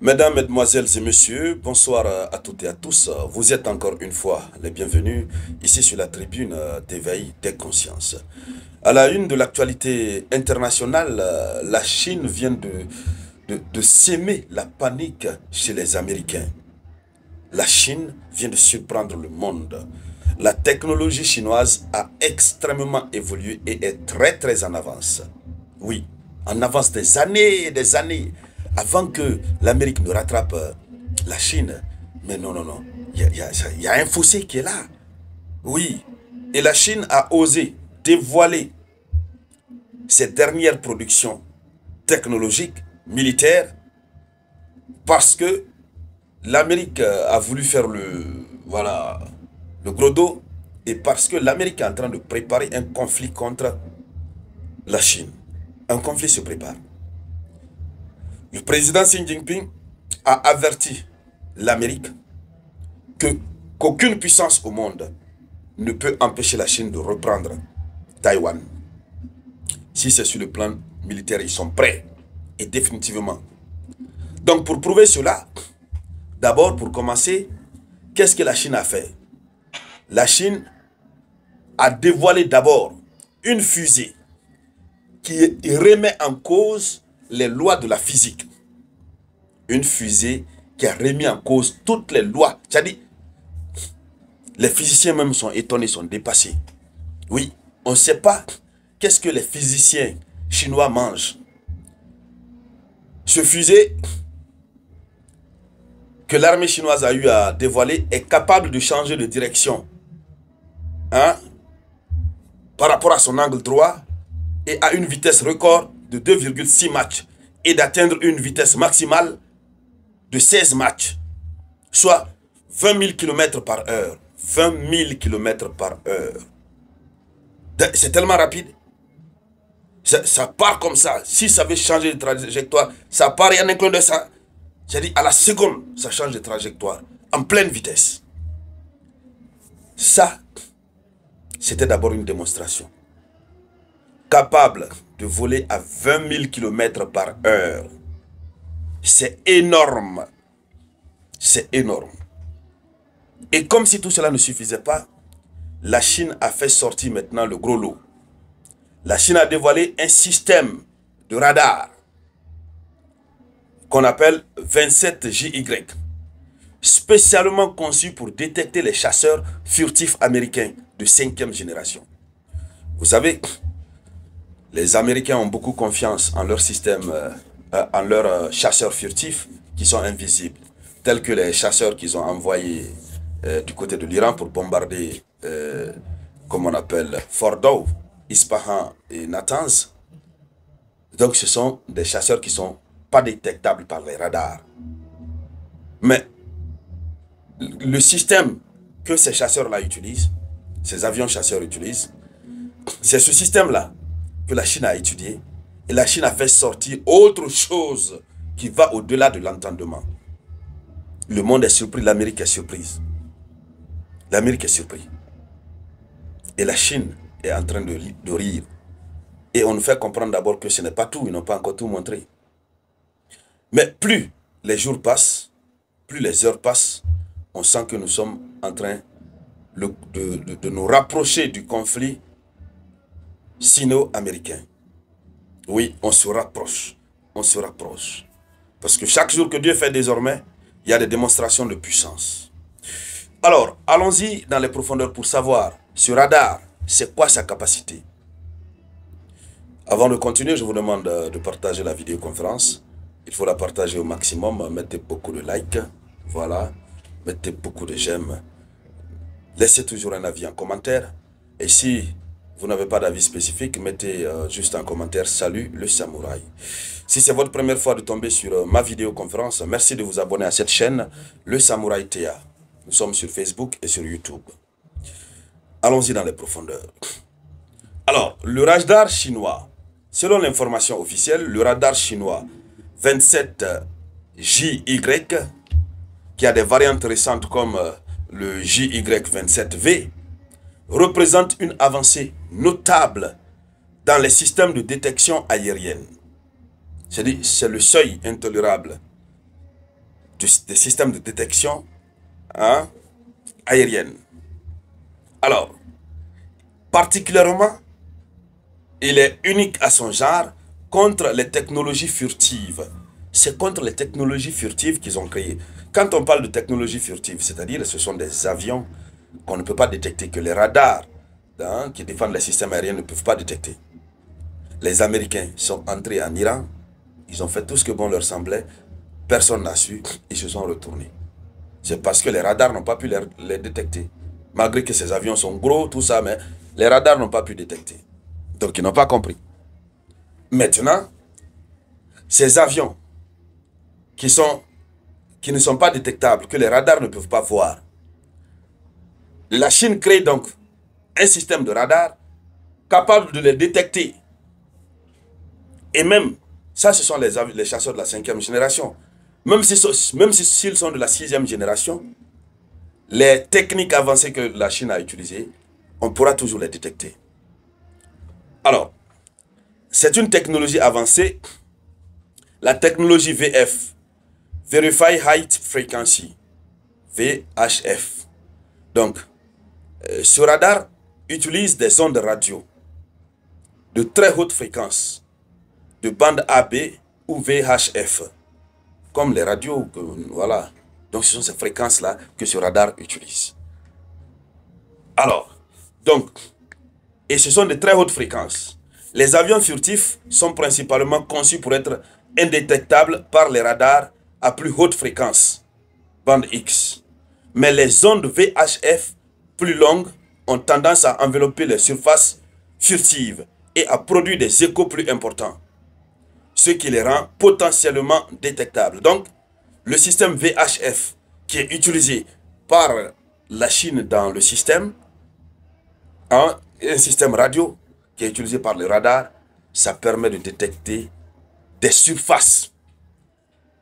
Mesdames, Mesdemoiselles et Messieurs, bonsoir à toutes et à tous. Vous êtes encore une fois les bienvenus ici sur la tribune d'éveil des consciences. À la une de l'actualité internationale, la Chine vient de s'aimer la panique chez les Américains. La Chine vient de surprendre le monde. La technologie chinoise a extrêmement évolué et est très en avance. Oui, en avance des années et des années avant que l'Amérique ne rattrape la Chine. Mais non, il y a un fossé qui est là. Oui, et la Chine a osé dévoiler ses dernières productions technologiques, militaires, parce que l'Amérique a voulu faire le gros dos, et parce que l'Amérique est en train de préparer un conflit contre la Chine. Un conflit se prépare. Le président Xi Jinping a averti l'Amérique qu'aucune puissance au monde ne peut empêcher la Chine de reprendre Taïwan. Si c'est sur le plan militaire, ils sont prêts, et définitivement. Donc pour prouver cela, d'abord pour commencer, qu'est-ce que la Chine a fait? La Chine a dévoilé d'abord une fusée qui remet en cause les lois de la physique. Une fusée qui a remis en cause toutes les lois. C'est-à-dire, les physiciens même sont étonnés, sont dépassés. Oui, on ne sait pas qu'est-ce que les physiciens chinois mangent. Ce fusée que l'armée chinoise a eu à dévoiler est capable de changer de direction, hein, par rapport à son angle droit, et à une vitesse record de 2,6 Mach et d'atteindre une vitesse maximale de 16 Mach, soit 20 000 km par heure. 20 000 km par heure. C'est tellement rapide. Ça part comme ça. Si ça veut changer de trajectoire, ça part, il y a un inclin de ça. C'est-à-dire à la seconde, ça change de trajectoire. En pleine vitesse. Ça, c'était d'abord une démonstration. Capable de voler à 20 000 km par heure. C'est énorme. C'est énorme. Et comme si tout cela ne suffisait pas, la Chine a fait sortir maintenant le gros lot. La Chine a dévoilé un système de radar qu'on appelle 27JY, spécialement conçu pour détecter les chasseurs furtifs américains de 5e génération. Vous savez, les Américains ont beaucoup confiance en leur système, en leurs chasseurs furtifs qui sont invisibles, tels que les chasseurs qu'ils ont envoyés du côté de l'Iran pour bombarder, comme on appelle, Fordow, Ispahan et Natanz. Donc ce sont des chasseurs qui ne sont pas détectables par les radars. Mais le système que ces chasseurs-là utilisent, ces avions chasseurs utilisent, c'est ce système-là que la Chine a étudié, et la Chine a fait sortir autre chose qui va au-delà de l'entendement. Le monde est surpris, l'Amérique est surprise. L'Amérique est surprise. Et la Chine est en train de rire. Et on nous fait comprendre d'abord que ce n'est pas tout, ils n'ont pas encore tout montré. Mais plus les jours passent, plus les heures passent, on sent que nous sommes en train de nous rapprocher du conflit sino-américain. Oui, on se rapproche. On se rapproche. Parce que chaque jour que Dieu fait désormais, il y a des démonstrations de puissance. Alors, allons-y dans les profondeurs pour savoir, ce radar, c'est quoi sa capacité? Avant de continuer, je vous demande de partager la vidéoconférence. Il faut la partager au maximum. Mettez beaucoup de likes. Voilà. Mettez beaucoup de j'aime. Laissez toujours un avis en commentaire. Et si vous n'avez pas d'avis spécifique, mettez juste un commentaire. Salut le samouraï. Si c'est votre première fois de tomber sur ma vidéoconférence, merci de vous abonner à cette chaîne, le Samouraï Théa. Nous sommes sur Facebook et sur YouTube. Allons-y dans les profondeurs. Alors, le radar chinois, selon l'information officielle, le radar chinois 27JY, qui a des variantes récentes comme le JY27V, représente une avancée notable dans les systèmes de détection aérienne. C'est-à-dire, c'est le seuil intolérable des systèmes de détection hein, aérienne. Alors, particulièrement, il est unique à son genre contre les technologies furtives. C'est contre les technologies furtives qu'ils ont créé. Quand on parle de technologies furtives, c'est-à-dire ce sont des avions qu'on ne peut pas détecter, que les radars hein, qui défendent les systèmes aériens ne peuvent pas détecter. Les Américains sont entrés en Iran, ils ont fait tout ce que bon leur semblait, personne n'a su, ils se sont retournés. C'est parce que les radars n'ont pas pu les détecter. Malgré que ces avions sont gros, tout ça, mais les radars n'ont pas pu détecter. Donc ils n'ont pas compris. Maintenant, ces avions qui ne sont pas détectables, que les radars ne peuvent pas voir, la Chine crée donc un système de radar capable de les détecter. Et même, ça ce sont les chasseurs de la 5e génération. Même s'ils sont de la 6e génération, les techniques avancées que la Chine a utilisées, on pourra toujours les détecter. Alors, c'est une technologie avancée, la technologie VF, Verify High Frequency, VHF. Donc, ce radar utilise des ondes radio de très haute fréquence, de bande AB ou VHF, comme les radios, voilà. Donc, ce sont ces fréquences-là que ce radar utilise. Alors, donc, et ce sont de très hautes fréquences. Les avions furtifs sont principalement conçus pour être indétectables par les radars à plus haute fréquence, bande X. Mais les ondes VHF plus longues ont tendance à envelopper les surfaces furtives et à produire des échos plus importants, ce qui les rend potentiellement détectables. Donc, le système VHF qui est utilisé par la Chine dans le système, un système radio qui est utilisé par le radar, ça permet de détecter des surfaces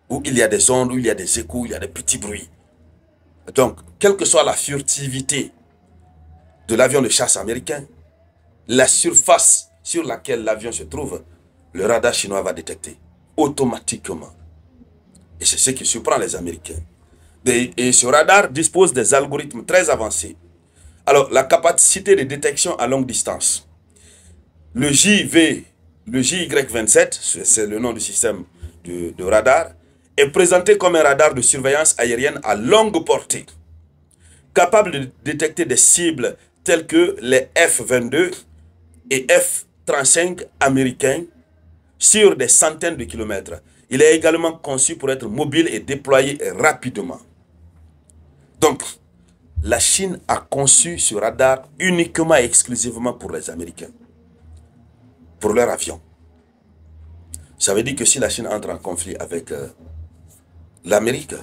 où il y a des ondes, où il y a des échos, où il y a des petits bruits. Donc, quelle que soit la furtivité de l'avion de chasse américain, la surface sur laquelle l'avion se trouve, le radar chinois va détecter automatiquement. Et c'est ce qui surprend les Américains. Et ce radar dispose des algorithmes très avancés. Alors, la capacité de détection à longue distance. Le JY27, c'est le nom du système de radar, est présenté comme un radar de surveillance aérienne à longue portée, capable de détecter des cibles telles que les F-22 et F-35 américains sur des centaines de kilomètres. Il est également conçu pour être mobile et déployé rapidement. Donc, la Chine a conçu ce radar uniquement et exclusivement pour les Américains, pour leur avion. Ça veut dire que si la Chine entre en conflit avec l'Amérique,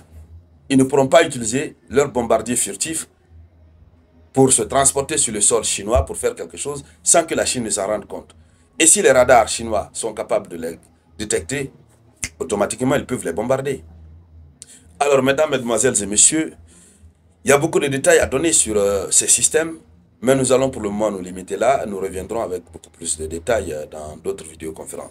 ils ne pourront pas utiliser leurs bombardiers furtifs pour se transporter sur le sol chinois pour faire quelque chose sans que la Chine ne s'en rende compte. Et si les radars chinois sont capables de les détecter, automatiquement ils peuvent les bombarder. Alors mesdames, mesdemoiselles et messieurs, il y a beaucoup de détails à donner sur ces systèmes, mais nous allons pour le moment nous limiter là. Nous reviendrons avec beaucoup plus de détails dans d'autres vidéoconférences.